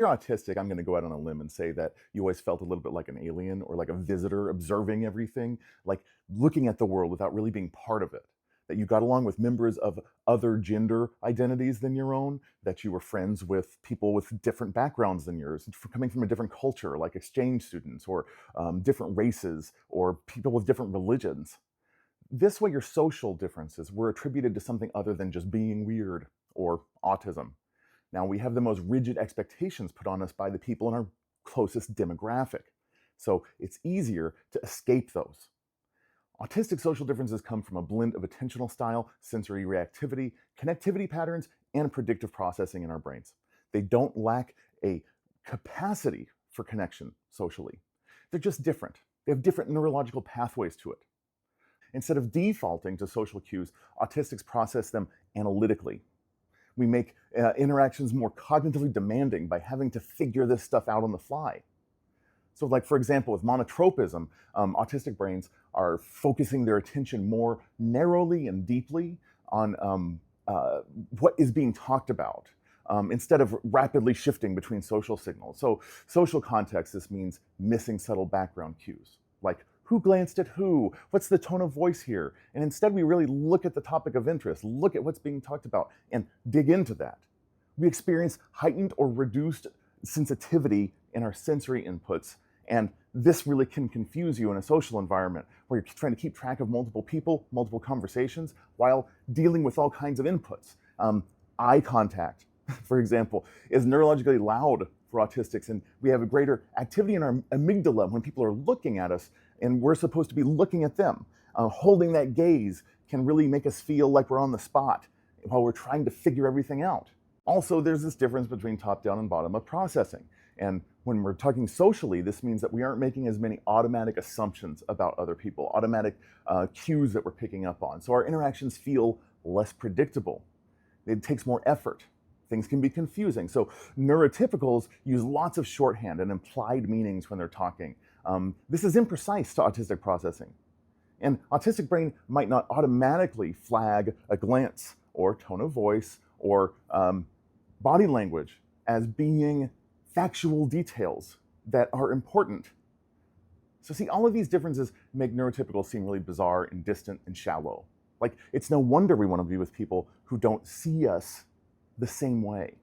You're autistic, I'm going to go out on a limb and say that you always felt a little bit like an alien or like a visitor observing everything, like looking at the world without really being part of it. That you got along with members of other gender identities than your own, that you were friends with people with different backgrounds than yours, coming from a different culture, like exchange students or different races or people with different religions. This way, your social differences were attributed to something other than just being weird or autism. Now, we have the most rigid expectations put on us by the people in our closest demographic. So it's easier to escape those. Autistic social differences come from a blend of attentional style, sensory reactivity, connectivity patterns, and predictive processing in our brains. They don't lack a capacity for connection socially. They're just different. They have different neurological pathways to it. Instead of defaulting to social cues, autistics process them analytically. We make interactions more cognitively demanding by having to figure this stuff out on the fly. So, like, for example, with monotropism, autistic brains are focusing their attention more narrowly and deeply on what is being talked about instead of rapidly shifting between social signals. So, social context, this means missing subtle background cues, like who glanced at who, what's the tone of voice here? And instead, we really look at the topic of interest, look at what's being talked about, and dig into that. We experience heightened or reduced sensitivity in our sensory inputs. And this really can confuse you in a social environment where you're trying to keep track of multiple people, multiple conversations, while dealing with all kinds of inputs. Eye contact, for example, is neurologically loud for autistics, and we have a greater activity in our amygdala when people are looking at us, and we're supposed to be looking at them. Holding that gaze can really make us feel like we're on the spot while we're trying to figure everything out. Also, there's this difference between top-down and bottom-up processing. And when we're talking socially, this means that we aren't making as many automatic assumptions about other people, automatic cues that we're picking up on. So our interactions feel less predictable. It takes more effort. Things can be confusing. So neurotypicals use lots of shorthand and implied meanings when they're talking. This is imprecise to autistic processing. And autistic brain might not automatically flag a glance or tone of voice or body language as being factual details that are important. So see, all of these differences make neurotypicals seem really bizarre and distant and shallow. Like, it's no wonder we want to be with people who don't see us the same way.